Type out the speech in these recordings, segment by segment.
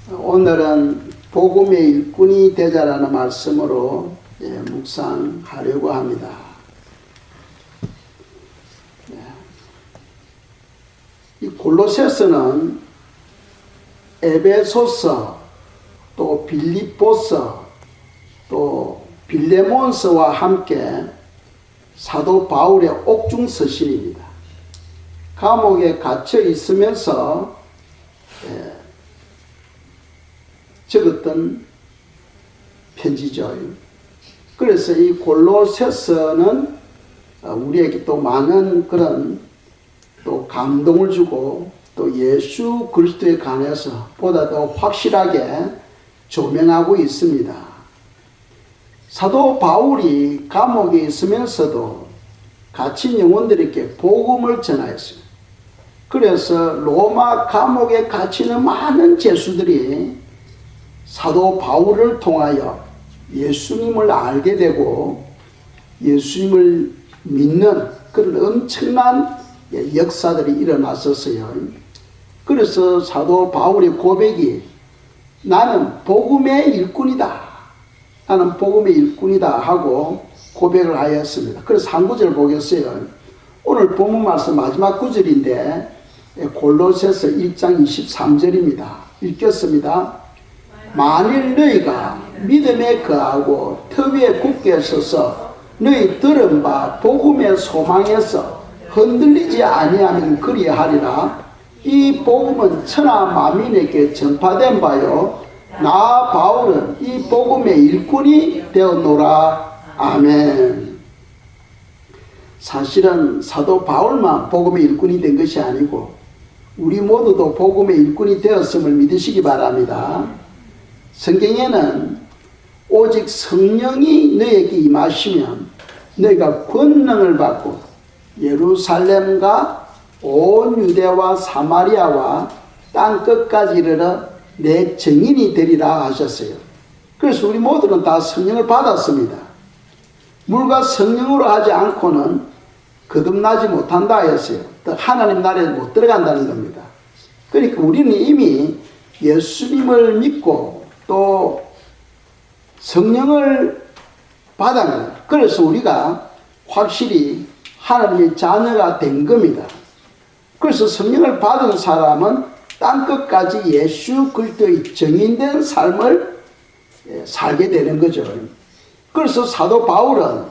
오늘은 복음의 일꾼이 되자라는 말씀으로 묵상하려고 합니다. 이 골로새서는 에베소서, 또 빌립보서, 또 빌레몬서와 함께 사도 바울의 옥중 서신입니다. 감옥에 갇혀 있으면서 적었던 편지죠. 그래서 이 골로새서는 우리에게 또 많은 그런 또 감동을 주고 또 예수 그리스도에 관해서 보다 더 확실하게 조명하고 있습니다. 사도 바울이 감옥에 있으면서도 갇힌 영혼들에게 복음을 전하였어요. 그래서 로마 감옥에 갇히는 많은 죄수들이 사도 바울을 통하여 예수님을 알게 되고 예수님을 믿는 그런 엄청난 역사들이 일어났었어요. 그래서 사도 바울의 고백이 나는 복음의 일꾼이다. 나는 복음의 일꾼이다 하고 고백을 하였습니다. 그래서 한 구절 보겠어요. 오늘 본문 말씀 마지막 구절인데 골로새서 1장 23절입니다. 읽겠습니다. 만일 너희가 믿음에 거하고 터위에 굳게 서서 너희 들은 바 복음의 소망에서 흔들리지 아니하면 그리하리라. 이 복음은 천하 만민에게 전파된 바요 나 바울은 이 복음의 일꾼이 되었노라. 아멘. 사실은 사도 바울만 복음의 일꾼이 된 것이 아니고 우리 모두도 복음의 일꾼이 되었음을 믿으시기 바랍니다. 성경에는 오직 성령이 너에게 임하시면 너희가 권능을 받고 예루살렘과 온 유대와 사마리아와 땅 끝까지 이르러 내 증인이 되리라 하셨어요. 그래서 우리 모두는 다 성령을 받았습니다. 물과 성령으로 하지 않고는 거듭나지 못한다 하였어요. 또 하나님 나라에 못 들어간다는 겁니다. 그러니까 우리는 이미 예수님을 믿고 또 성령을 받았습니다. 그래서 우리가 확실히 하나님의 자녀가 된 겁니다. 그래서 성령을 받은 사람은 땅끝까지 예수 그리스도의 증인된 삶을 살게 되는 거죠. 그래서 사도 바울은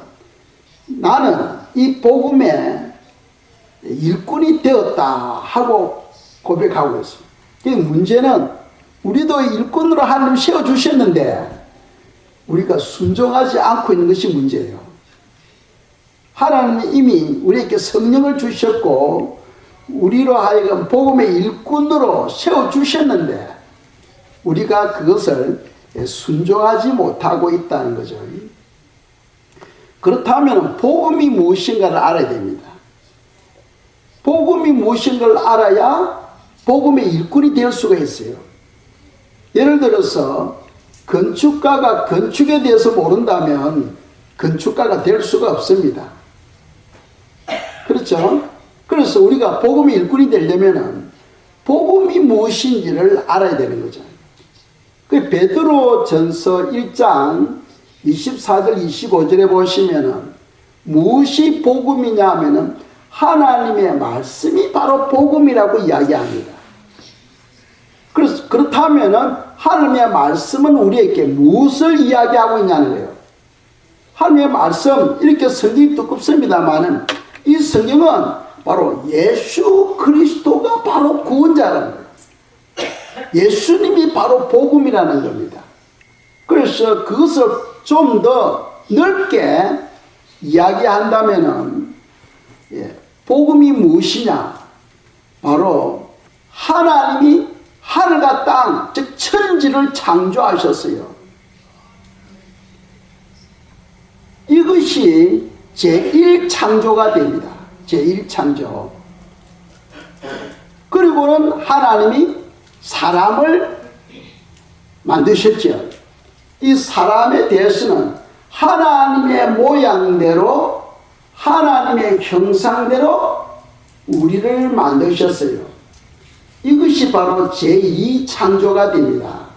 나는 이 복음의 일꾼이 되었다 하고 고백하고 있습니다. 문제는 우리도 일꾼으로 하나님 세워주셨는데 우리가 순종하지 않고 있는 것이 문제예요. 하나님이 이미 우리에게 성령을 주셨고 우리로 하여금 복음의 일꾼으로 세워주셨는데 우리가 그것을 순종하지 못하고 있다는 거죠. 그렇다면 복음이 무엇인가를 알아야 됩니다. 복음이 무엇인가를 알아야 복음의 일꾼이 될 수가 있어요. 예를 들어서 건축가가 건축에 대해서 모른다면 건축가가 될 수가 없습니다. 그렇죠? 그래서 우리가 복음의 일꾼이 되려면 복음이 무엇인지를 알아야 되는 거죠. 그 베드로 전서 1장 24절 25절에 보시면은 무엇이 복음이냐 하면은 하나님의 말씀이 바로 복음이라고 이야기합니다. 그래서 그렇다면은 하나님의 말씀은 우리에게 무엇을 이야기하고 있냐는 거예요. 하나님의 말씀 이렇게 성경이 두껍습니다만은 이 성경은 바로 예수 그리스도가 바로 구원자라는 거예요. 예수님이 바로 복음이라는 겁니다. 그래서 그것을 좀 더 넓게 이야기한다면은 복음이 무엇이냐? 바로 하나님이 하늘과 땅, 즉 천지를 창조하셨어요. 이것이 제1창조가 됩니다. 제1창조. 그리고는 하나님이 사람을 만드셨죠. 이 사람에 대해서는 하나님의 모양대로 하나님의 형상대로 우리를 만드셨어요. 이것이 바로 제2 창조가 됩니다.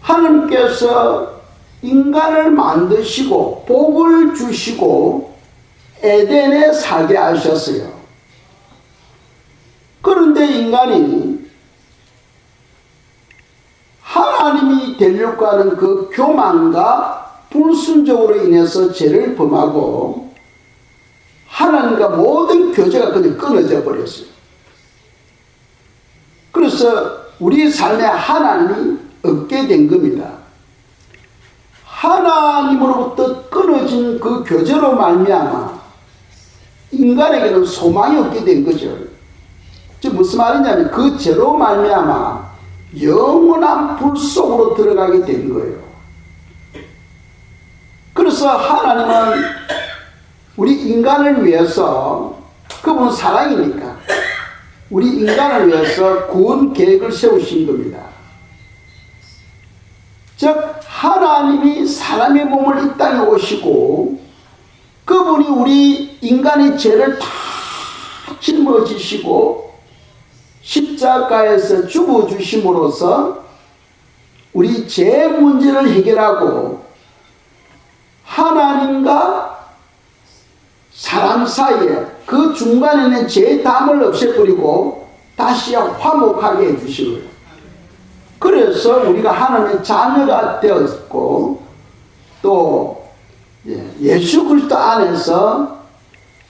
하나님께서 인간을 만드시고 복을 주시고 에덴에 살게 하셨어요. 그런데 인간이 하나님이 되려고 하는 그 교만과 불순종으로 인해서 죄를 범하고 하나님과 모든 교제가 그냥 끊어져 버렸어요. 그래서 우리 삶에 하나님이 없게 된 겁니다. 하나님으로부터 끊어진 그 교제로 말미암아 인간에게는 소망이 없게 된 거죠. 즉 무슨 말이냐면 그 죄로 말미암아 영원한 불 속으로 들어가게 된 거예요. 그래서 하나님은 우리 인간을 위해서, 그분은 사랑이니까 우리 인간을 위해서 구원 계획을 세우신 겁니다. 즉 하나님이 사람의 몸을 이 땅에 오시고 그분이 우리 인간의 죄를 다 짊어지시고 십자가에서 죽어주심으로써 우리 죄 문제를 해결하고 하나님과 사람 사이에 그 중간에 있는 죄의 담을 없애버리고 다시 화목하게 해주신 거예요. 그래서 우리가 하나님의 자녀가 되었고 또 예수 그리스도 안에서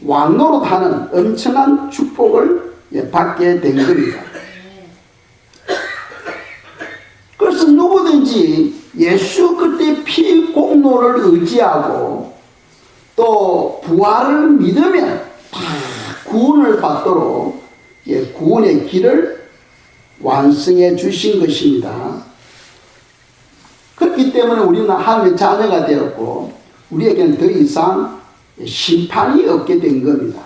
왕노릇하는 엄청난 축복을 받게 된 겁니다. 그래서 누구든지 예수 그리스도의 피 공로를 의지하고 또 부활을 믿으면 다 구원을 받도록 구원의 길을 완성해 주신 것입니다. 그렇기 때문에 우리는 하나님의 자녀가 되었고 우리에게는 더 이상 심판이 없게 된 겁니다.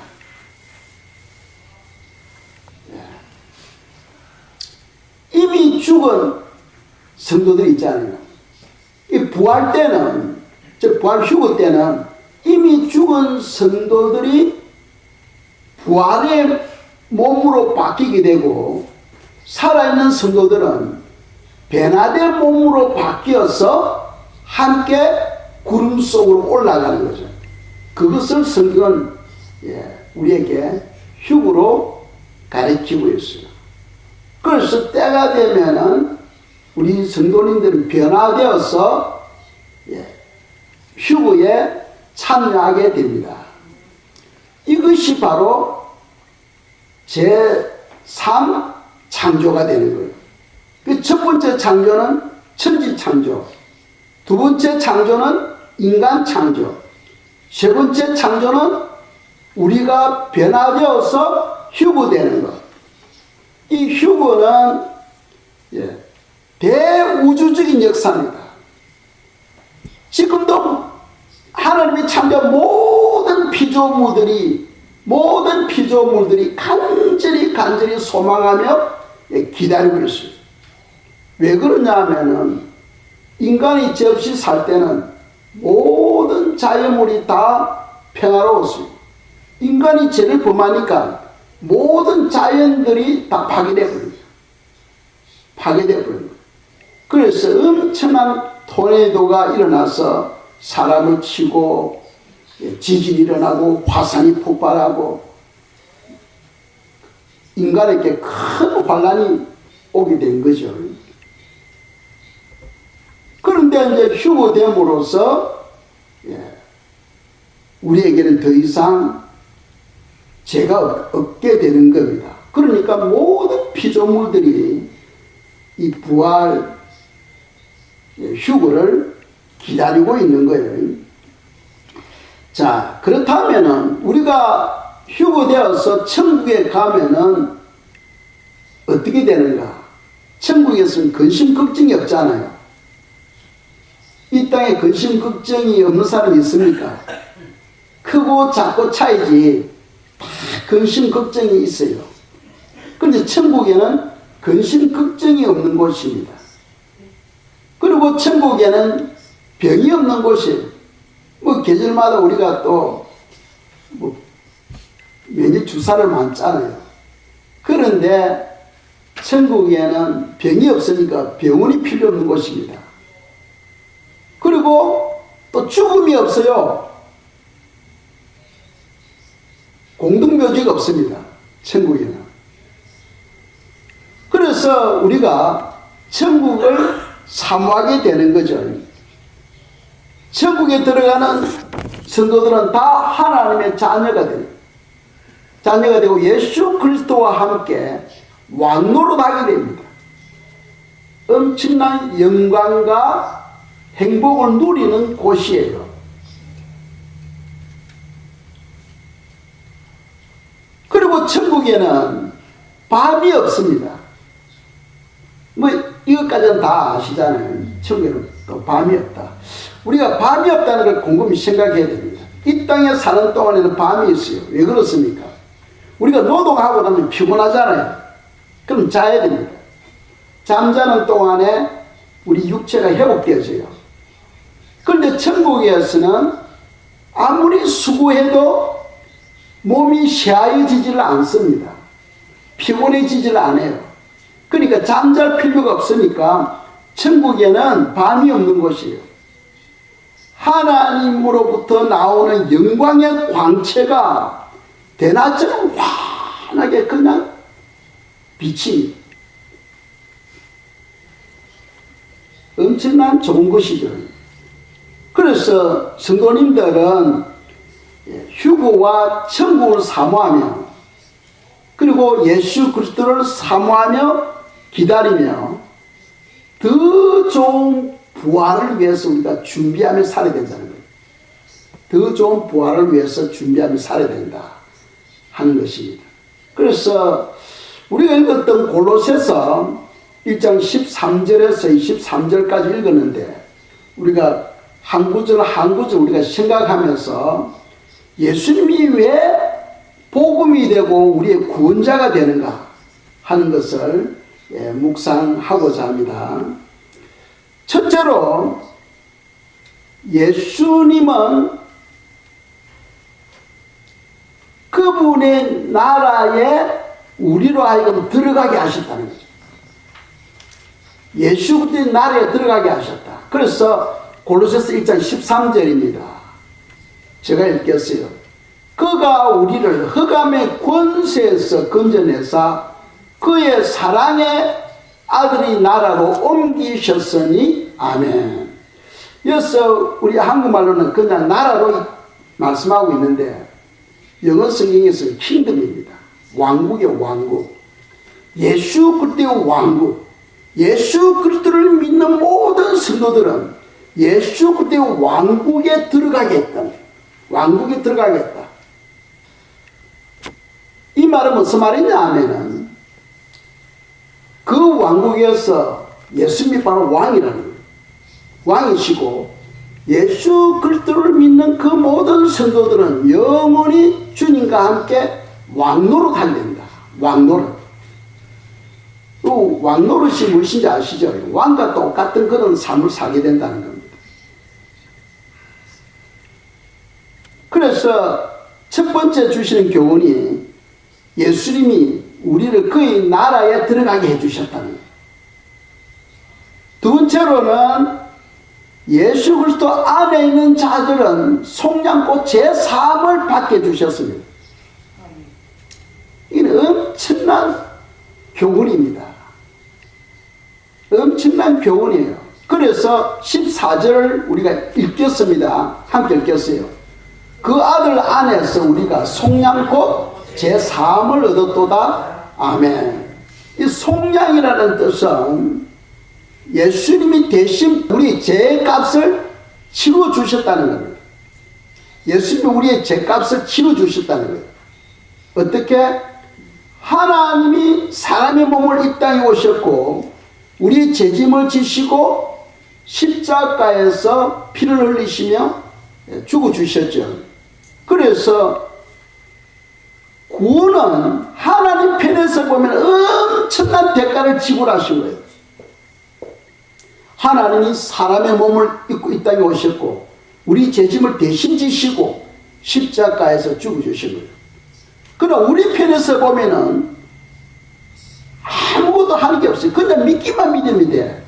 이미 죽은 성도들 있잖아요. 이 부활 때는, 즉 부활 휴거 때는 이미 죽은 성도들이 부활의 몸으로 바뀌게 되고 살아있는 성도들은 변화된 몸으로 바뀌어서 함께 구름 속으로 올라가는 거죠. 그것을 성경은 우리에게 휴거로 가르치고 있어요. 그래서 때가 되면은 우리 성도님들은 변화되어서 휴거에 참여하게 됩니다. 이것이 바로 제3 창조가 되는 거예요. 그 첫 번째 창조는 천지 창조, 두 번째 창조는 인간 창조, 세 번째 창조는 우리가 변화되어서 휴거되는 것. 이 휴거는 대우주적인 역사입니다. 지금도 하나님이 창조한 모든 피조물들이 간절히 소망하며 기다리고 있어요. 왜 그러냐 하면은 인간이 죄 없이 살 때는 모든 자연물이 다 평화로웠어요. 인간이 죄를 범하니까 모든 자연들이 다 파괴되어 버립니다. 그래서 엄청난 토네이도가 일어나서 사람을 치고 지진이 일어나고 화산이 폭발하고 인간에게 큰 환란이 오게 된 거죠. 그런데 이제 휴거됨으로써 우리에게는 더 이상 죄가 없게 되는 겁니다. 그러니까 모든 피조물들이 이 부활 휴거를 기다리고 있는 거예요. 자, 그렇다면은 우리가 휴거되어서 천국에 가면은 어떻게 되는가? 천국에서는 근심 걱정이 없잖아요. 이 땅에 근심 걱정이 없는 사람이 있습니까? 크고 작고 차이지 다 근심 걱정이 있어요. 그런데 천국에는 근심 걱정이 없는 곳입니다. 그리고 천국에는 병이 없는 곳이에요. 계절마다 우리가 또 면역 주사를 맞잖아요. 그런데 천국에는 병이 없으니까 병원이 필요 없는 곳입니다. 그리고 또 죽음이 없어요. 공동묘지가 없습니다. 천국에는. 그래서 우리가 천국을 사모하게 되는 거죠. 천국에 들어가는 성도들은 다 하나님의 자녀가 되고 예수 그리스도와 함께 왕노릇하게 됩니다. 엄청난 영광과 행복을 누리는 곳이에요. 그리고 천국에는 밤이 없습니다. 뭐 이것까지는 다 아시잖아요. 천국에는 또 밤이 없다. 우리가 밤이 없다는 걸 곰곰이 생각해야 됩니다. 이 땅에 사는 동안에는 밤이 있어요. 왜 그렇습니까? 우리가 노동하고 나면 피곤하잖아요. 그럼 자야 됩니다. 잠자는 동안에 우리 육체가 회복되어져요. 그런데 천국에서는 아무리 수고해도 몸이 쇠하여지지를 않습니다. 피곤해지지를 않아요. 그러니까 잠잘 필요가 없으니까 천국에는 밤이 없는 곳이에요. 하나님으로부터 나오는 영광의 광채가 대낮처럼 환하게 그냥 비칩니다. 엄청난 좋은 것이죠. 그래서 성도님들은 휴거와 천국을 사모하며 그리고 예수 그리스도를 사모하며 기다리며 더 좋은 부활을 위해서 우리가 준비하며 살아야 된다는 거예요. 더 좋은 부활을 위해서 준비하며 살아야 된다 하는 것입니다. 그래서 우리가 읽었던 골로새서 1장 13절에서 23절까지 읽었는데 우리가 한 구절 한 구절 우리가 생각하면서 예수님이 왜 복음이 되고 우리의 구원자가 되는가 하는 것을 묵상하고자 합니다. 첫째로 예수님은 그분의 나라에 우리로 하여금 들어가게 하셨다는 거죠. 예수 그리스도의 나라에 들어가게 하셨다. 그래서 골로새서 1장 13절입니다. 제가 읽겠어요. 그가 우리를 흑암의 권세에서 건져내사 그의 사랑의 아들의 나라로 옮기셨으니 아멘. 여기서 우리 한국말로는 그냥 나라로 말씀하고 있는데 영어 성경에서는 킹덤입니다. 왕국이요, 왕국. 예수 그리스도의 왕국. 예수 그리스도를 믿는 모든 성도들은 예수 그리스도의 왕국에 들어가겠다. 왕국에 들어가겠다. 이 말은 무슨 말이냐 하면은 그 왕국에서 예수님이 바로 왕이라는 거예요. 왕이시고 예수 그리스도를 믿는 그 모든 성도들은 영원히 주님과 함께 왕노릇하게 된다. 왕노릇. 또 왕노릇이 무엇인지 아시죠? 왕과 똑같은 그런 삶을 살게 된다는 겁니다. 그래서 첫 번째 주시는 교훈이 예수님이 우리를 그의 나라에 들어가게 해주셨다는 거예요. 두 번째로는 예수 그리스도 안에 있는 자들은 속량꽃 제3을 받게 해주셨습니다. 이는 엄청난 교훈입니다. 엄청난 교훈이에요. 그래서 14절을 우리가 읽겠습니다. 함께 읽겠어요. 그 아들 안에서 우리가 속량꽃 제3을 얻었도다. 아멘. 이 속량이라는 뜻은 예수님이 대신 우리 죄값을 치러주셨다는 겁니다. 예수님이 우리의 죄값을 치러주셨다는 거예요. 어떻게? 하나님이 사람의 몸을 이 땅에 오셨고 우리의 죄짐을 지시고 십자가에서 피를 흘리시며 죽어주셨죠. 그래서 구원은 하나님 편에서 보면 엄청난 대가를 지불하신 거예요. 하나님이 사람의 몸을 입고 이 땅에 오셨고 우리 죄짐을 대신 지시고 십자가에서 죽어주신 거예요. 그러나 우리 편에서 보면은 아무것도 하는 게 없어요. 그냥 믿기만 믿으면 돼.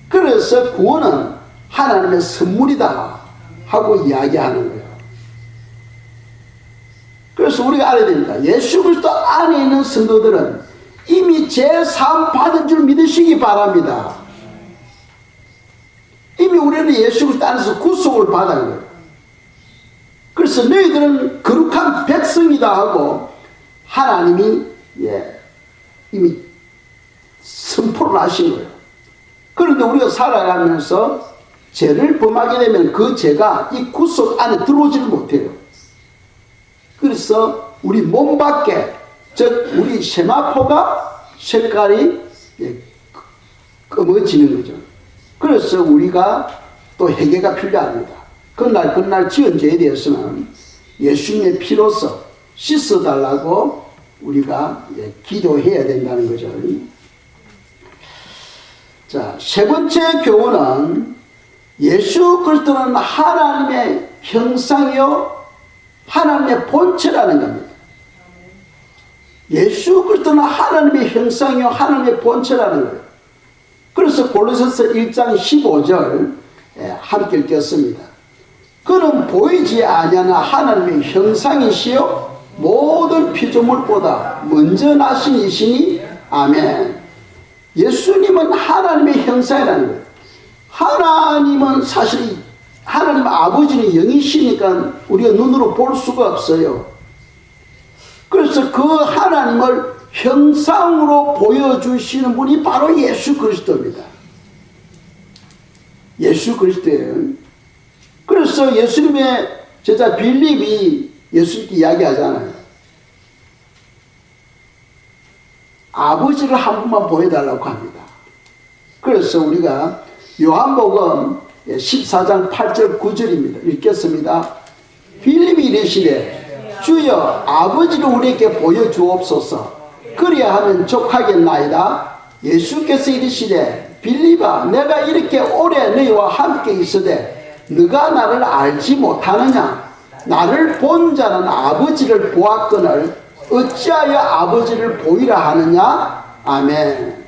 그래서 구원은 하나님의 선물이다 하고 이야기하는 거예요. 그래서 우리가 알아야 됩니다. 예수 그리스도 안에 있는 성도들은 이미 제3 받은 줄 믿으시기 바랍니다. 이미 우리는 예수 그리스도 안에서 구속을 받은 거예요. 그래서 너희들은 거룩한 백성이다 하고 하나님이 이미 선포를 하신 거예요. 그런데 우리가 살아가면서 죄를 범하게 되면 그 죄가 이 구속 안에 들어오지를 못해요. 그래서 우리 몸 밖에, 즉 우리 세마포가 색깔이 검어지는 거죠. 그래서 우리가 또 회개가 필요합니다. 그날 지은 죄에 대해서는 예수님의 피로서 씻어달라고 우리가 기도해야 된다는 거죠. 자, 세 번째 교훈은 예수 그리스도는 하나님의 형상이요 하나님의 본체라는 겁니다. 예수 그리스도는 하나님의 형상이요 하나님의 본체라는 거예요. 그래서 골로새서 1장 15절 함께 읽겠습니다. 그는 보이지 아니하는 하나님의 형상이시요 모든 피조물보다 먼저 나신 이시니 아멘. 예수님은 하나님의 형상이라는 거예요. 하나님은 사실 하나님 아버지는 영이시니까 우리가 눈으로 볼 수가 없어요. 그래서 그 하나님을 형상으로 보여주시는 분이 바로 예수 그리스도입니다. 예수 그리스도예요. 그래서 예수님의 제자 빌립이 예수님께 이야기하잖아요. 아버지를 한 번만 보여달라고 합니다. 그래서 우리가 요한복음 14장 8절 9절입니다. 읽겠습니다. 빌립이 이르시되 주여 아버지를 우리에게 보여주옵소서. 그리야 하면 족하겠나이다. 예수께서 이르시되 빌립아 내가 이렇게 오래 너희와 함께 있으되 너가 나를 알지 못하느냐. 나를 본 자는 아버지를 보았거늘 어찌하여 아버지를 보이라 하느냐. 아멘.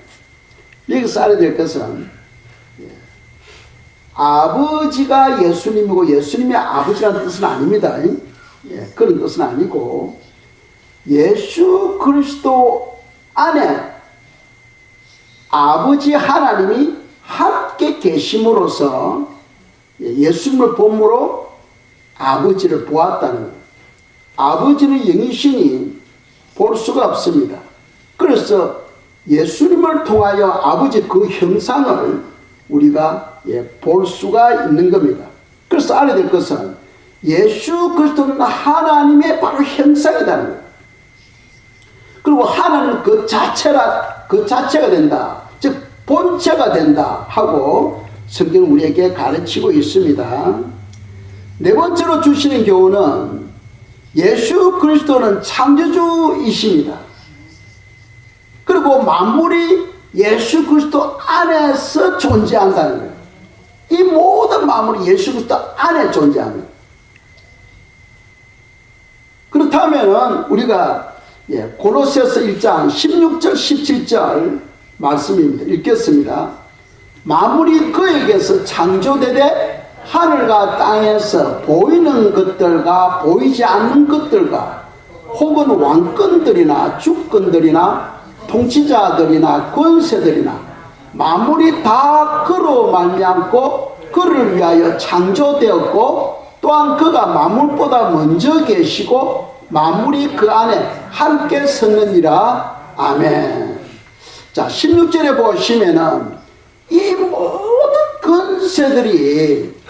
여기서 알아야 될 것은 아버지가 예수님이고 예수님이 아버지라는 뜻은 아닙니다. 그런 뜻은 아니고 예수 그리스도 안에 아버지 하나님이 함께 계심으로써 예수님을 본으로 아버지를 보았다는 거예요. 아버지는 영이시니 볼 수가 없습니다. 그래서 예수님을 통하여 아버지 그 형상을 우리가 볼 수가 있는 겁니다. 그래서 알아야 될 것은 예수 그리스도는 하나님의 바로 형상이라는 거예요. 그리고 하나님은 그 자체가 된다. 즉 본체가 된다 하고 성경은 우리에게 가르치고 있습니다. 네 번째로 주시는 교훈은 예수 그리스도는 창조주이십니다. 그리고 만물이 예수 그리스도 안에서 존재한다는 거예요. 이 모든 만물이 예수 그리스도 안에 존재합니다. 그렇다면 우리가 골로새서 1장 16절 17절 말씀입니다. 읽겠습니다. 만물이 그에게서 창조되되 하늘과 땅에서 보이는 것들과 보이지 않는 것들과 혹은 왕권들이나 주권들이나 통치자들이나 권세들이나 만물이 다 그로 말미암고 그를 위하여 창조되었고 또한 그가 만물보다 먼저 계시고 만물이 그 안에 함께 섰느니라. 아멘. 자, 16절에 보시면은 이 모든 권세들이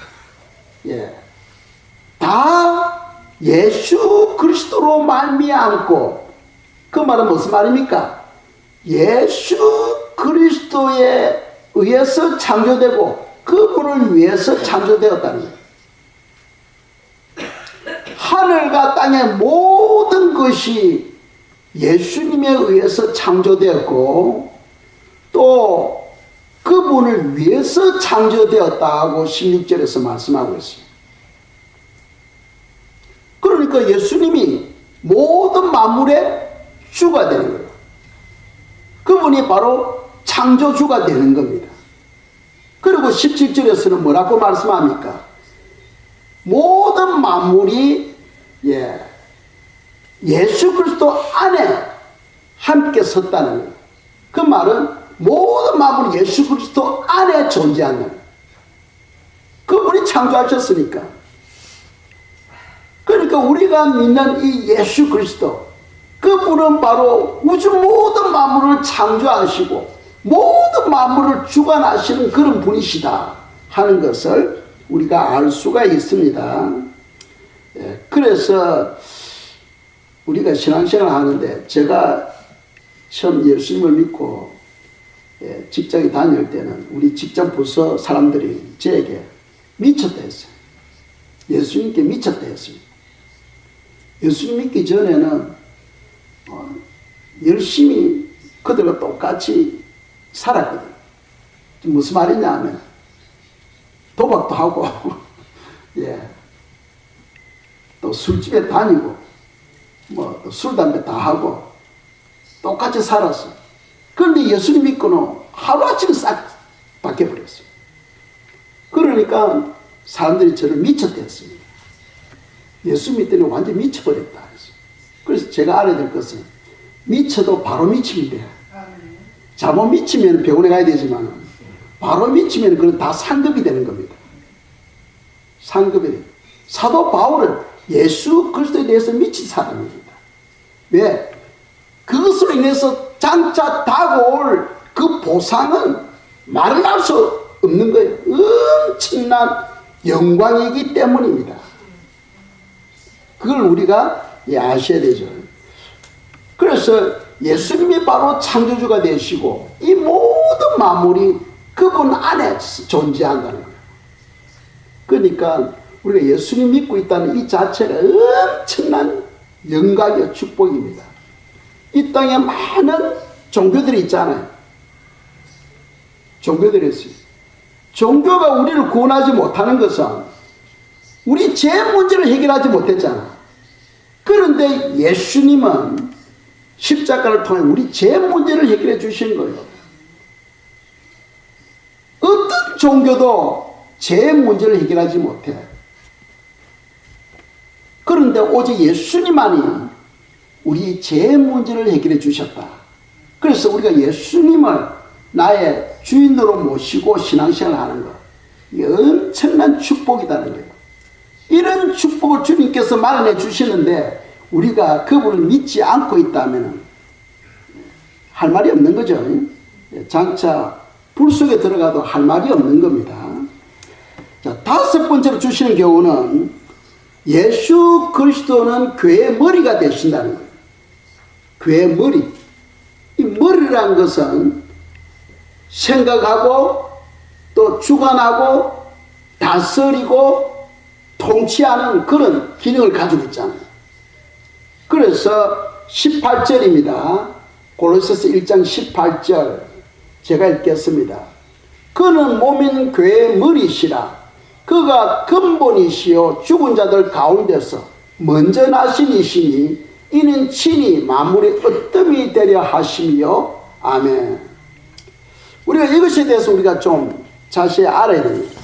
다 예수 그리스도로 말미암고, 그 말은 무슨 말입니까? 예수 그리스도에 의해서 창조되고 그분을 위해서 창조되었다는 거예요. 하늘과 땅의 모든 것이 예수님에 의해서 창조되었고 또 그분을 위해서 창조되었다고 16절에서 말씀하고 있습니다. 그러니까 예수님이 모든 만물의 주가 되는 거예요. 그분이 바로 창조주가 되는 겁니다. 그리고 17절에서는 뭐라고 말씀합니까? 모든 만물이 예수 그리스도 안에 함께 섰다는 거예요. 그 말은 모든 만물이 예수 그리스도 안에 존재하는 거예요. 그분이 창조하셨으니까. 그러니까 우리가 믿는 이 예수 그리스도, 그분은 바로 우주 모든 만물을 창조하시고 모든 만물을 주관하시는 그런 분이시다 하는 것을 우리가 알 수가 있습니다. 그래서 우리가 신앙생활을 하는데, 제가 처음 예수님을 믿고 직장에 다닐 때는 우리 직장 부서 사람들이 저에게 미쳤다 했어요. 예수님께 미쳤다 했어요. 예수님 믿기 전에는 열심히 그들과 똑같이 살았거든요. 무슨 말이냐 하면 도박도 하고 또 술집에 다니고 뭐 술 담배 다 하고 똑같이 살았어. 그런데 예수님 믿고는 하루아침에 싹 바뀌어버렸어요. 그러니까 사람들이 저를 미쳤다 했습니다. 예수 믿더니 완전 미쳐버렸다 했어요. 그래서 제가 알아야 될 것은, 미쳐도 바로 미치면 돼요. 잘못 미치면 병원에 가야 되지만 바로 미치면 그건 다 상급이 되는 겁니다. 상급이 돼요. 사도 바울은 예수 그리스도에 대해서 미친 사람입니다. 왜? 그것으로 인해서 장차 다가올 그 보상은 말을 할 수 없는 거예요. 엄청난 영광이기 때문입니다. 그걸 우리가 아셔야 되죠. 그래서 예수님이 바로 창조주가 되시고 이 모든 만물이 그분 안에 존재한다는 거예요. 그러니까 우리가 예수님 믿고 있다는 이 자체가 엄청난 영광이요 축복입니다. 이 땅에 많은 종교들이 있잖아요. 종교들이 있어요. 종교가 우리를 구원하지 못하는 것은 우리 죄 문제를 해결하지 못했잖아. 그런데 예수님은 십자가를 통해 우리 죄 문제를 해결해 주신 거예요. 어떤 종교도 죄 문제를 해결하지 못해. 그런데 오직 예수님만이 우리 죄 문제를 해결해 주셨다. 그래서 우리가 예수님을 나의 주인으로 모시고 신앙생활을 하는 것, 이게 엄청난 축복이라는 거예요. 이런 축복을 주님께서 마련해 주시는데 우리가 그분을 믿지 않고 있다면 할 말이 없는 거죠. 장차 불 속에 들어가도 할 말이 없는 겁니다. 자, 다섯 번째로 주시는 경우는 예수 그리스도는 교회의 머리가 되신다는 거예요. 교회의 머리. 이 머리라는 것은 생각하고 또 주관하고 다스리고 통치하는 그런 기능을 가지고 있잖아요. 그래서 18절입니다. 골로새서 1장 18절 제가 읽겠습니다. 그는 몸인 교회의 머리시라. 그가 근본이시요 죽은 자들 가운데서 먼저 나신 이시니 이는 친히 만물의 으뜸이 되려 하심이요. 아멘. 우리가 이것에 대해서 우리가 좀 자세히 알아야 됩니다.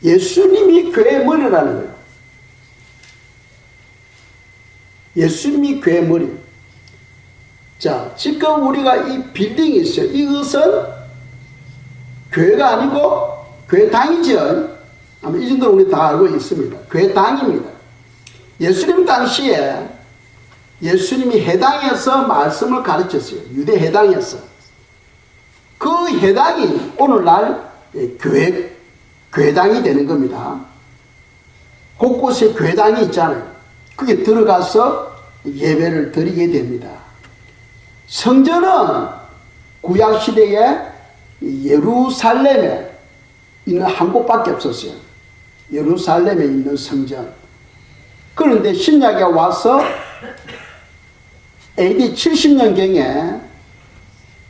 예수님이 교회의 머리라는 거예요. 예수님이 교회의 머리. 자, 지금 우리가 이 빌딩이 있어요. 이것은 교회가 아니고 교회당이죠. 아마 이 정도는 우리 다 알고 있습니다. 교회당입니다. 예수님 당시에 예수님이 해당에서 말씀을 가르쳤어요. 유대 해당에서. 그 해당이 오늘날 교회당이 되는 겁니다. 곳곳에 교회당이 있잖아요. 그게 들어가서 예배를 드리게 됩니다. 성전은 구약시대에 예루살렘에 있는 한 곳밖에 없었어요. 예루살렘에 있는 성전. 그런데 신약에 와서 AD 70년경에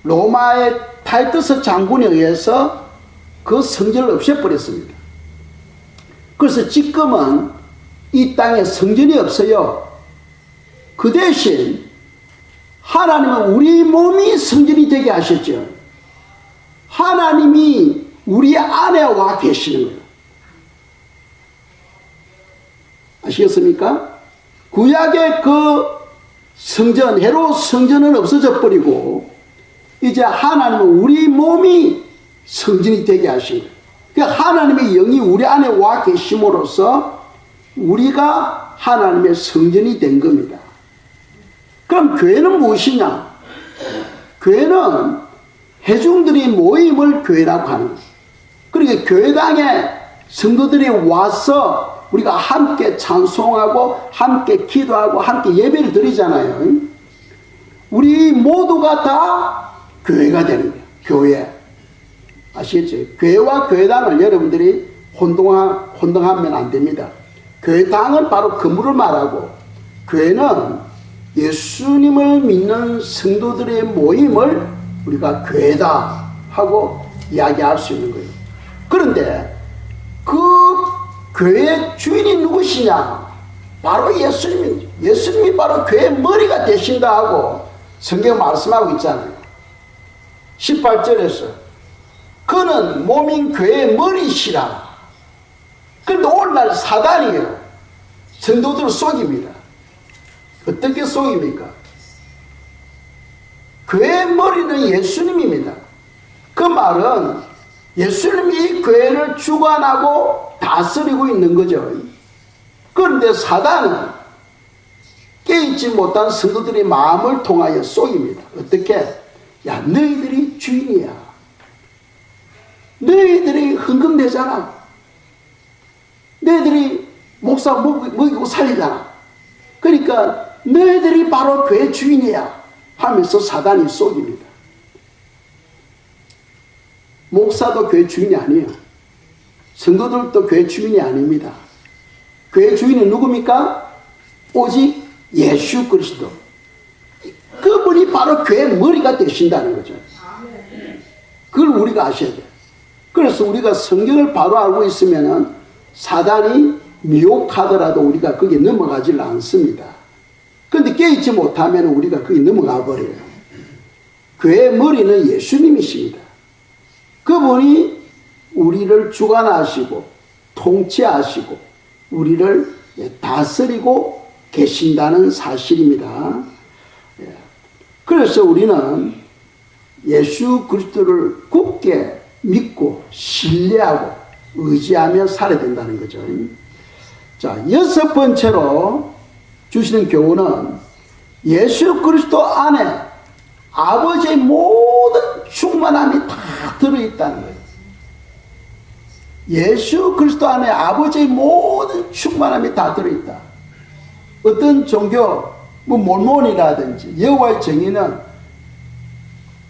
로마의 타이투스 장군에 의해서 그 성전을 없애버렸습니다. 그래서 지금은 이 땅에 성전이 없어요. 그 대신 하나님은 우리 몸이 성전이 되게 하셨죠. 하나님이 우리 안에 와 계시는 거예요. 아시겠습니까? 구약의 그 성전, 헤롯 성전은 없어져 버리고 이제 하나님은 우리 몸이 성전이 되게 하신 거예요. 그러니까 하나님의 영이 우리 안에 와 계심으로써 우리가 하나님의 성전이 된 겁니다. 그럼 교회는 무엇이냐? 교회는 회중들이 모임을 교회라고 하는 거예요. 그러니까 교회당에 성도들이 와서 우리가 함께 찬송하고 함께 기도하고 함께 예배를 드리잖아요. 우리 모두가 다 교회가 되는 거예요. 교회. 아시겠죠? 교회와 교회당을 여러분들이 혼동하면 안 됩니다. 교회당은 바로 건물을 말하고 교회는 예수님을 믿는 성도들의 모임을 우리가 교회다 하고 이야기할 수 있는 거예요. 그런데 그 교회의 주인이 누구시냐? 바로 예수님입니다. 예수님이 바로 교회의 머리가 되신다 하고 성경 말씀하고 있잖아요. 18절에서 그는 몸인 교회의 머리시라. 그런데 오늘날 사단이에요. 성도들을 속입니다. 어떻게 속입니까? 교회의 머리는 예수님입니다. 그 말은 예수님이 교회를 주관하고 다스리고 있는 거죠. 그런데 사단은 깨있지 못한 성도들의 마음을 통하여 속입니다. 어떻게? 야, 너희들이 주인이야. 너희들이 헌금되잖아. 너희들이 목사 먹이고 살리잖아. 그러니까 너희들이 바로 교회 주인이야 하면서 사단이 속입니다. 목사도 교회 주인이 아니에요. 성도들도 교회 주인이 아닙니다. 교회 주인은 누굽니까? 오직 예수 그리스도. 그분이 바로 교회 머리가 되신다는 거죠. 그걸 우리가 아셔야 돼요. 그래서 우리가 성경을 바로 알고 있으면 사단이 미혹하더라도 우리가 거기에 넘어가질 않습니다. 그런데 깨있지 못하면 우리가 거기 넘어가 버려요. 교회의 머리는 예수님이십니다. 그분이 우리를 주관하시고 통치하시고 우리를 다스리고 계신다는 사실입니다. 그래서 우리는 예수 그리스도를 굳게 믿고 신뢰하고 의지하며 살아야 된다는 거죠. 자, 6번째로 주시는 교훈은 예수 그리스도 안에 아버지의 모든 충만함이 다 들어있다는 거예요. 예수 그리스도 안에 아버지의 모든 충만함이 다 들어있다. 어떤 종교, 몰몬이라든지 여호와의 정의는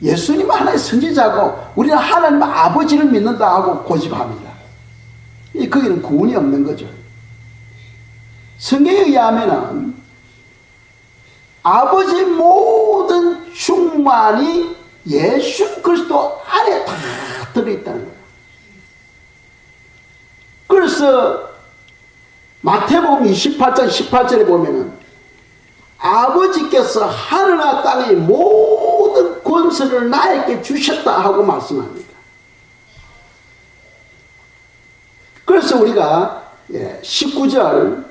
예수님 하나의 선지자고 우리는 하나님 아버지를 믿는다 하고 고집합니다. 거기는 구원이 없는 거죠. 성경에 의하면 아버지의 모든 충만이 예수 그리스도 안에 다 들어있다는 거예요. 그래서 마태복음 28장 18절에 보면은 아버지께서 하늘과 땅의 모든 권세를 나에게 주셨다 하고 말씀합니다. 그래서 우리가 19절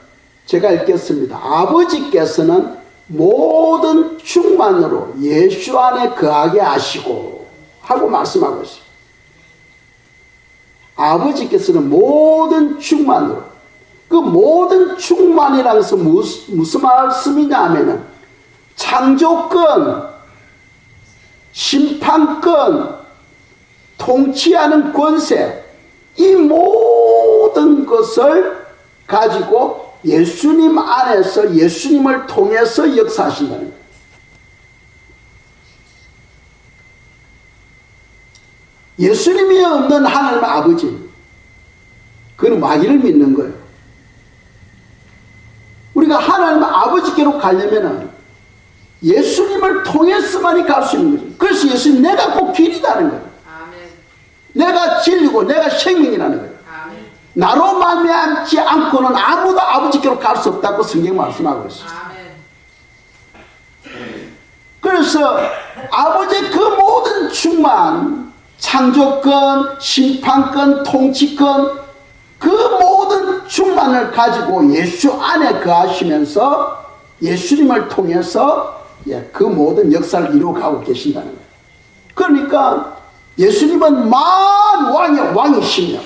제가 읽겠습니다. 아버지께서는 모든 충만으로 예수 안에 거하게 하시고 하고 말씀하고 있어요. 아버지께서는 모든 충만으로, 그 모든 충만이라는 것은 무슨 말씀이냐 하면은 창조권, 심판권, 통치하는 권세, 이 모든 것을 가지고 예수님 안에서 예수님을 통해서 역사하신다는 거예요. 예수님이 없는 하나님 아버지, 그는 마귀를 믿는 거예요. 우리가 하나님 아버지께로 가려면 예수님을 통해서만이 갈 수 있는 거죠. 그래서 예수님 내가 꼭 길이다는 거예요. 아멘. 내가 진리고 내가 생명이라는 거예요. 아멘. 나로 말미암지 않고는 아무도 아버지께로 갈 수 없다고 성경 말씀하고 있어요. 아멘. 그래서 아버지의 그 모든 충만, 창조권, 심판권, 통치권, 그 모든 충만을 가지고 예수 안에 거하시면서 예수님을 통해서 그 모든 역사를 이루어가고 계신다는 거예요. 그러니까 예수님은 만 왕의 왕이시며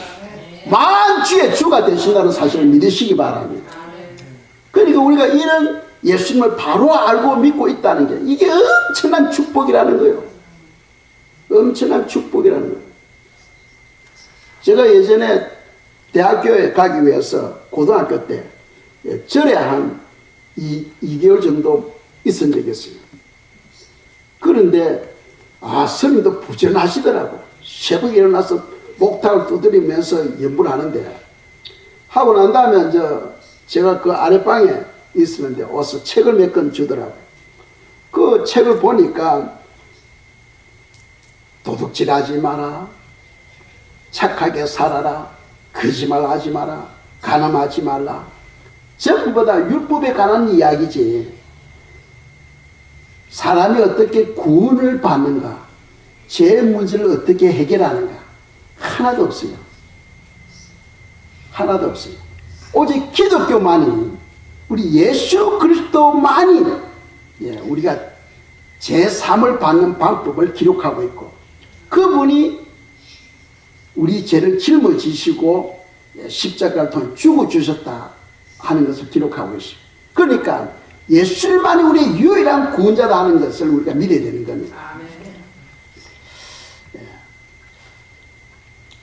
만 주의 주가 되신다는 사실을 믿으시기 바랍니다. 그러니까 우리가 이런 예수님을 바로 알고 믿고 있다는 게 이게 엄청난 축복이라는 거예요. 엄청난 축복이라는 거예요. 제가 예전에 대학교에 가기 위해서 고등학교 때 절에 한 2개월 정도 있은 적이 있어요. 그런데 스님도 부지런하시더라고. 새벽에 일어나서 목탁을 두드리면서 연부를 하는데, 하고 난 다음에 제가 그 아랫방에 있었는데 와서 책을 몇 권 주더라고요. 그 책을 보니까 도둑질하지 마라, 착하게 살아라, 거짓말하지 마라, 간음하지 말라, 전부 다 율법에 관한 이야기지. 사람이 어떻게 구원을 받는가, 죄 문제를 어떻게 해결하는가, 하나도 없어요. 하나도 없어요. 오직 기독교만이, 우리 예수 그리스도만이 우리가 제3을 받는 방법을 기록하고 있고, 그분이 우리 죄를 짊어지시고 십자가를 통해 죽어주셨다 하는 것을 기록하고 있어요. 그러니까 예수만이 우리의 유일한 구원자라는 것을 우리가 믿어야 되는 겁니다.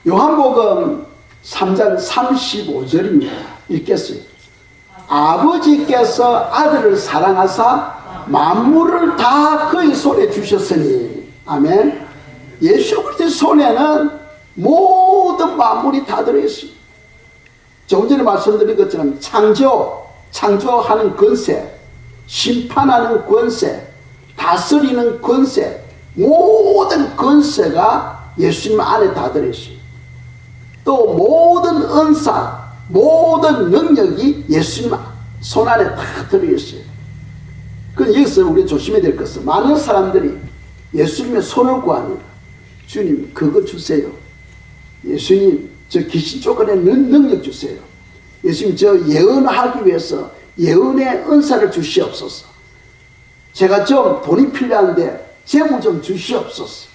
요한복음 3장 35절입니다. 읽겠어요. 아버지께서 아들을 사랑하사 만물을 다 그의 손에 주셨으니. 아멘. 예수 그리스도의 손에는 모든 만물이 다 들어있어요. 조금 전에 말씀드린 것처럼 창조하는 권세, 심판하는 권세, 다스리는 권세, 모든 권세가 예수님 안에 다 들어있어요. 또 모든 은사, 모든 능력이 예수님 손 안에 다 들어있어요. 그래서 여기서 우리가 조심해야 될 것은, 많은 사람들이 예수님의 손을 구합니다. 주님 그거 주세요. 예수님 저 귀신 쫓아내는 능력 주세요. 예수님 저 예언하기 위해서 예언의 은사를 주시옵소서. 제가 좀 돈이 필요한데 재무 좀 주시옵소서.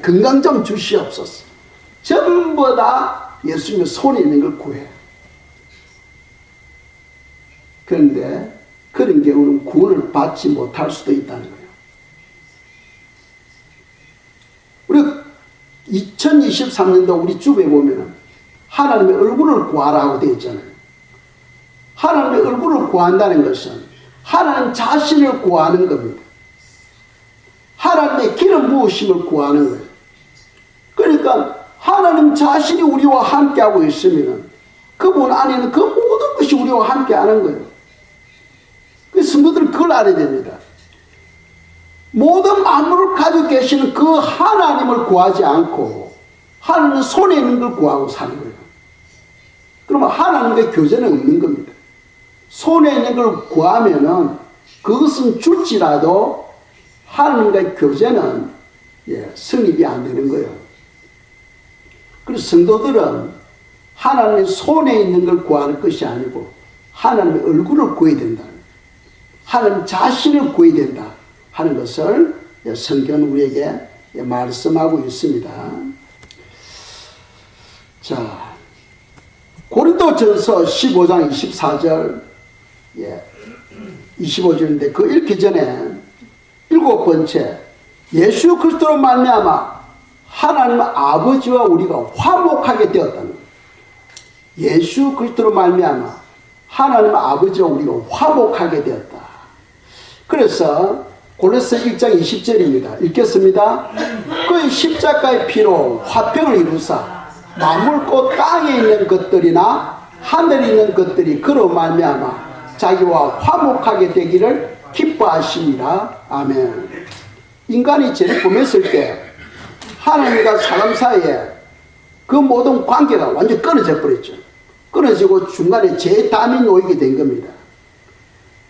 건강 좀 주시옵소서. 전부 다 예수님의 손에 있는 걸 구해요. 그런데 그런 경우는 구원을 받지 못할 수도 있다는 거예요. 우리 2023년도 우리 주부에 보면 하나님의 얼굴을 구하라고 되어 있잖아요. 하나님의 얼굴을 구한다는 것은 하나님 자신을 구하는 겁니다. 하나님의 기름 부으심을 구하는 거예요. 그러니까 하나님 자신이 우리와 함께하고 있으면 그분 안에는 그 모든 것이 우리와 함께하는 거예요. 그래서 성도들은 그걸 알아야 됩니다. 모든 만물을 가지고 계시는 그 하나님을 구하지 않고 하나님 손에 있는 걸 구하고 사는 거예요. 그러면 하나님과의 교제는 없는 겁니다. 손에 있는 걸 구하면은 그것은 줄지라도 하나님과의 교제는 성립이 안 되는 거예요. 그래서 성도들은 하나님의 손에 있는 걸 구하는 것이 아니고 하나님의 얼굴을 구해야 된다. 하나님 자신을 구해야 된다 하는 것을 성경은 우리에게 말씀하고 있습니다. 자, 고린도전서 15장 24절 25절인데 그 읽기 전에 7번째, 예수 그리스도로 말미암아 하나님 아버지와 우리가 화목하게 되었다는 거예요. 예수 그리스도로 말미암아 하나님 아버지와 우리가 화목하게 되었다. 그래서 골로새 1장 20절입니다. 읽겠습니다. 그의 십자가의 피로 화평을 이루사 만물 곧 땅에 있는 것들이나 하늘에 있는 것들이 그로 말미암아 자기와 화목하게 되기를 기뻐하시니라. 아멘. 인간이 죄를 범했을 때 하나님과 사람 사이에 그 모든 관계가 완전히 끊어져 버렸죠. 끊어지고 중간에 죄담이 놓이게 된 겁니다.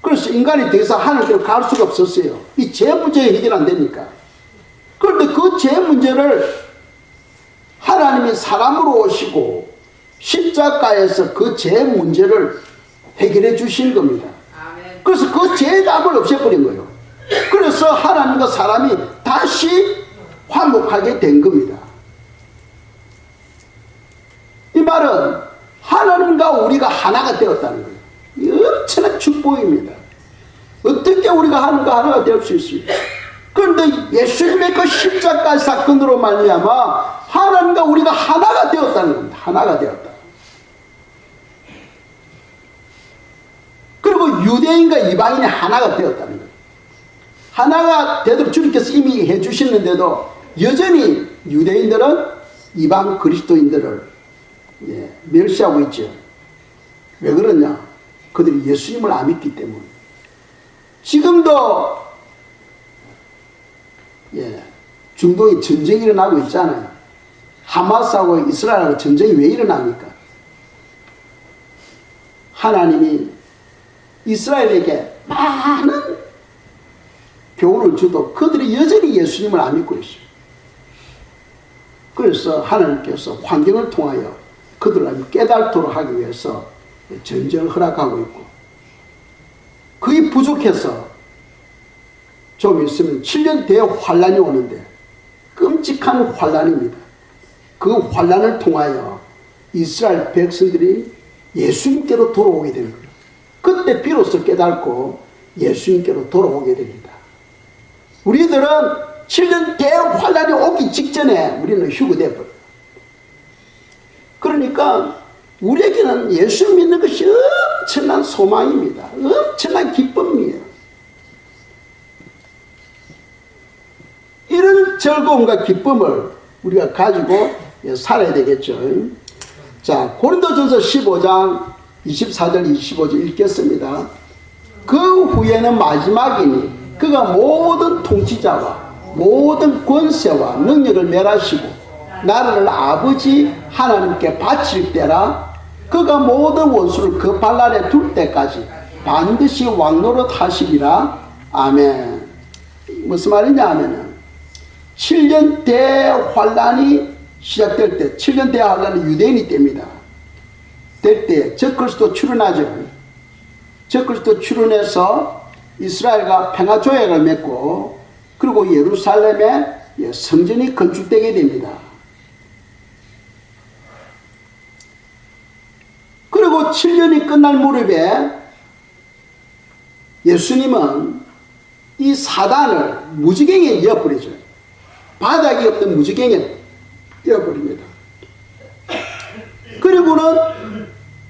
그래서 인간이 더 이상 하늘께로 갈 수가 없었어요. 이 죄 문제가 해결 안 되니까. 그런데 그 죄 문제를 하나님이 사람으로 오시고 십자가에서 그 죄 문제를 해결해 주신 겁니다. 그래서 그 죄의 답을 없애버린 거예요. 그래서 하나님과 사람이 다시 화목하게 된 겁니다. 이 말은 하나님과 우리가 하나가 되었다는 거예요. 이 엄청난 축복입니다. 어떻게 우리가 하나님과 하나가 될 수 있어요? 그런데 예수님의 그 십자가 사건으로 말미암아 하나님과 우리가 하나가 되었다는 겁니다. 하나가 되었다. 그리고 유대인과 이방인이 하나가 되었다는 거예요. 하나가 되도록 주님께서 이미 해주시는데도 여전히 유대인들은 이방 그리스도인들을 멸시하고 있죠. 왜 그러냐? 그들이 예수님을 안 믿기 때문에. 지금도 중동에 전쟁이 일어나고 있잖아요. 하마스하고 이스라엘하고 전쟁이 왜 일어납니까? 하나님이 이스라엘에게 많은 교훈을 줘도 그들이 여전히 예수님을 안 믿고 있어요. 그래서 하나님께서 환경을 통하여 그들을 깨닫도록 하기 위해서 전쟁을 허락하고 있고, 그게 부족해서 좀 있으면 7년 대환란이 오는데, 끔찍한 환란입니다. 그 환란을 통하여 이스라엘 백성들이 예수님께로 돌아오게 되는 거예요. 그때 비로소 깨닫고 예수님께로 돌아오게 됩니다. 우리들은 7년 대환란이 오기 직전에 우리는 휴거되어버려요. 그러니까 우리에게는 예수 믿는 것이 엄청난 소망입니다. 엄청난 기쁨이에요. 이런 즐거움과 기쁨을 우리가 가지고 살아야 되겠죠. 자, 고린도전서 15장 24절 25절 읽겠습니다. 그 후에는 마지막이니 그가 모든 통치자와 모든 권세와 능력을 멸하시고 나라를 아버지 하나님께 바칠 때라. 그가 모든 원수를 그 발 아래 둘 때까지 반드시 왕노릇 하시리라. 아멘. 무슨 말이냐 하면은 7년 대환란이 시작될 때, 7년 대환란이 유대인이 됩니다. 될 때 적그리스도 출현하죠. 적그리스도 출현해서 이스라엘과 평화조약을 맺고, 그리고 예루살렘에 성전이 건축되게 됩니다. 그리고 7년이 끝날 무렵에 예수님은 이 사단을 무지개에 이어버리죠. 바닥이 없는 무지개에 이어버립니다. 그리고는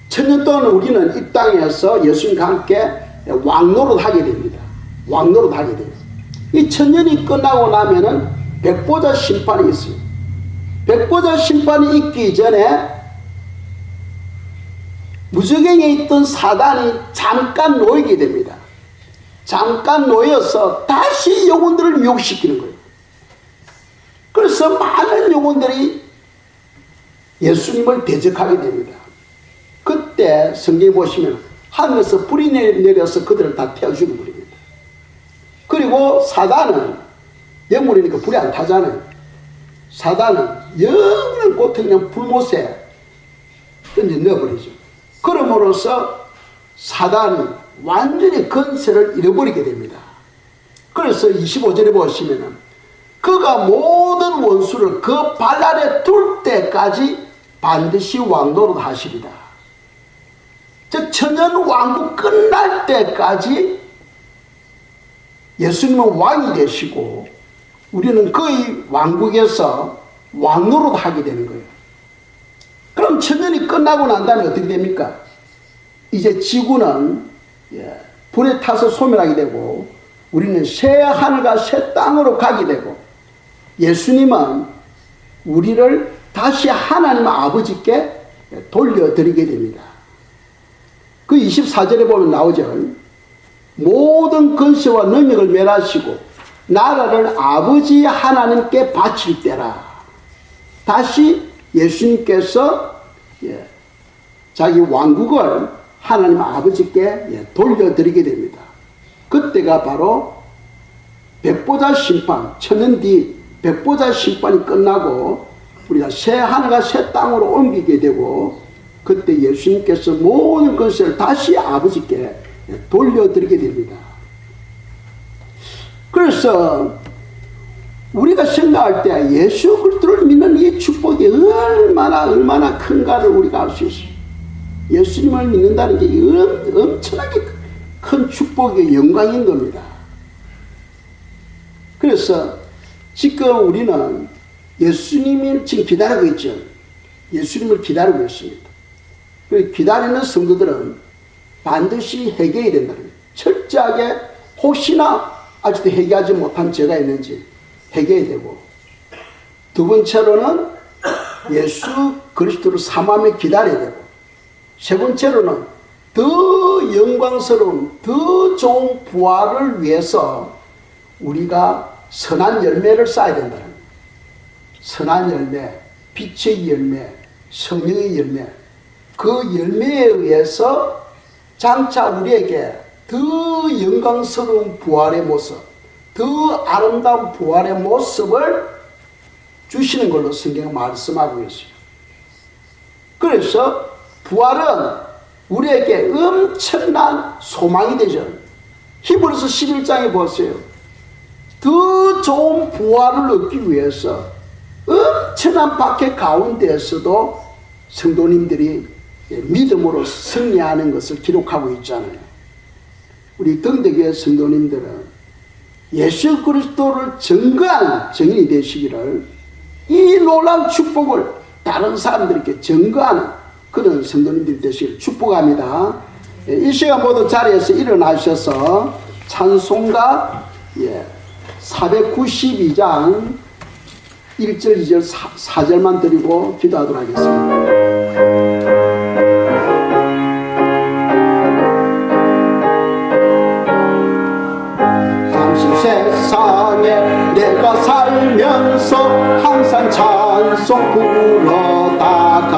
천년 동안 우리는 이 땅에서 예수님과 함께 왕노릇 하게 됩니다. 왕노릇 하게 됩니다. 이 천년이 끝나고 나면은 백보자 심판이 있어요. 백보자 심판이 있기 전에 무저갱에 있던 사단이 잠깐 놓이게 됩니다. 잠깐 놓여서 다시 영혼들을 미혹시키는 거예요. 그래서 많은 영혼들이 예수님을 대적하게 됩니다. 그때 성경에 보시면 하늘에서 불이 내려서 그들을 다 태워 죽여버립니다. 그리고 사단은 영물이니까 불이 안 타잖아요. 사단은 영원한 고통 그냥 불못에 던져 넣어버리죠. 그럼으로써 사단이 완전히 권세를 잃어버리게 됩니다. 그래서 25절에 보시면은 그가 모든 원수를 그 발 아래 둘 때까지 반드시 왕노릇 하시리다. 즉 천년 왕국 끝날 때까지 예수님은 왕이 되시고 우리는 그의 왕국에서 왕노릇 하게 되는 거예요. 그럼 천년이 끝나고 난 다음에 어떻게 됩니까? 이제 지구는 불에 타서 소멸하게 되고 우리는 새 하늘과 새 땅으로 가게 되고 예수님은 우리를 다시 하나님 아버지께 돌려드리게 됩니다. 그 24절에 보면 나오죠. 모든 권세와 능력을 멸하시고 나라를 아버지 하나님께 바칠 때라. 다시 예수님께서 자기 왕국을 하나님 아버지께 돌려드리게 됩니다. 그때가 바로 백보자 심판, 천년 뒤 백보자 심판이 끝나고 우리가 새 하늘과 새 땅으로 옮기게 되고, 그때 예수님께서 모든 것을 다시 아버지께 돌려드리게 됩니다. 그래서 우리가 생각할 때 예수 그리스도를 믿는 이 축복이 얼마나 큰가를 우리가 알 수 있어요. 예수님을 믿는다는 게 엄청나게 큰 축복의 영광인 겁니다. 그래서 지금 우리는 예수님을 지금 기다리고 있죠. 예수님을 기다리고 있습니다. 그래서 기다리는 성도들은 반드시 회개해야 된다는 거예요. 철저하게 혹시나 아직도 회개하지 못한 죄가 있는지 회개해야 되고, 두 번째로는 예수 그리스도를 사모하며 기다려야 되고, 세 번째로는 더 영광스러운 더 좋은 부활을 위해서 우리가 선한 열매를 쌓아야 된다는 거예요. 선한 열매, 빛의 열매, 성령의 열매, 그 열매에 의해서 장차 우리에게 더 영광스러운 부활의 모습, 더 아름다운 부활의 모습을 주시는 걸로 성경은 말씀하고 있어요. 그래서 부활은 우리에게 엄청난 소망이 되죠. 히브리서 11장에 보세요. 더 좋은 부활을 얻기 위해서 엄청난 박해 가운데에서도 성도님들이 믿음으로 승리하는 것을 기록하고 있잖아요. 우리 등대교회 성도님들은 예수 그리스도를 증거하는 증인이 되시기를, 이 놀라운 축복을 다른 사람들에게 증거하는 그런 성도님들이 되시기를 축복합니다. 이 시간 모두 자리에서 일어나셔서 찬송가 492장 1절, 2절, 4절만 드리고 기도하도록 하겠습니다. 세상에 내가 살면서 항상 찬송 부르다가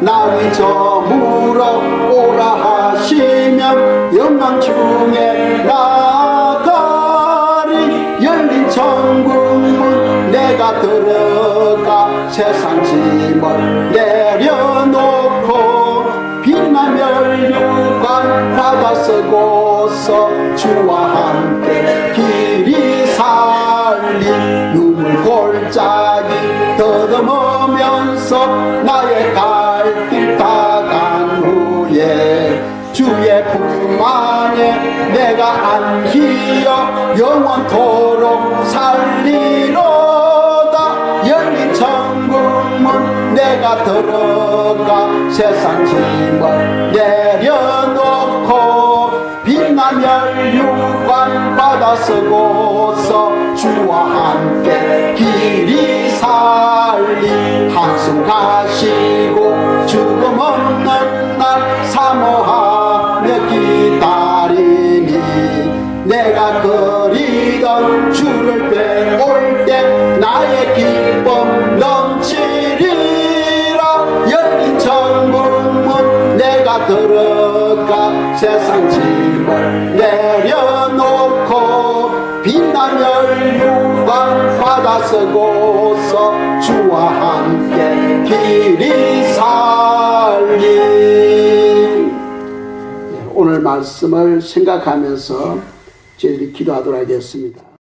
날이 저물어 오라 하시면 영광 중에 나가리. 열린 천국문 내가 들어가 세상 짐을 내려놓고 빛난 멸류관 받아 쓰고서 주와 함께 길이 살리. 눈물 골짜기 더듬으면서 나의 갈 길 다 간 후에 주의 품 안에 내가 안기어 영원토록 살리로다. 열린 천국문 내가 들어가 세상 짐을 내려놓고 빛난 멸류관 받아 쓰고서 주와 함께 길이 살리. 한숨 가시고 죽음 없는 날 사모하며 기다리니. 내가 그리던 주를 뵈올 때 나의 기쁨 넘치리라. 열린 천국문 내가 들어가 세상 짐을 내려놓고 빛난 멸류관 받아 쓰고서 주와 함께 길이 살리. 오늘 말씀을 생각하면서 저희들이 기도하도록 하겠습니다.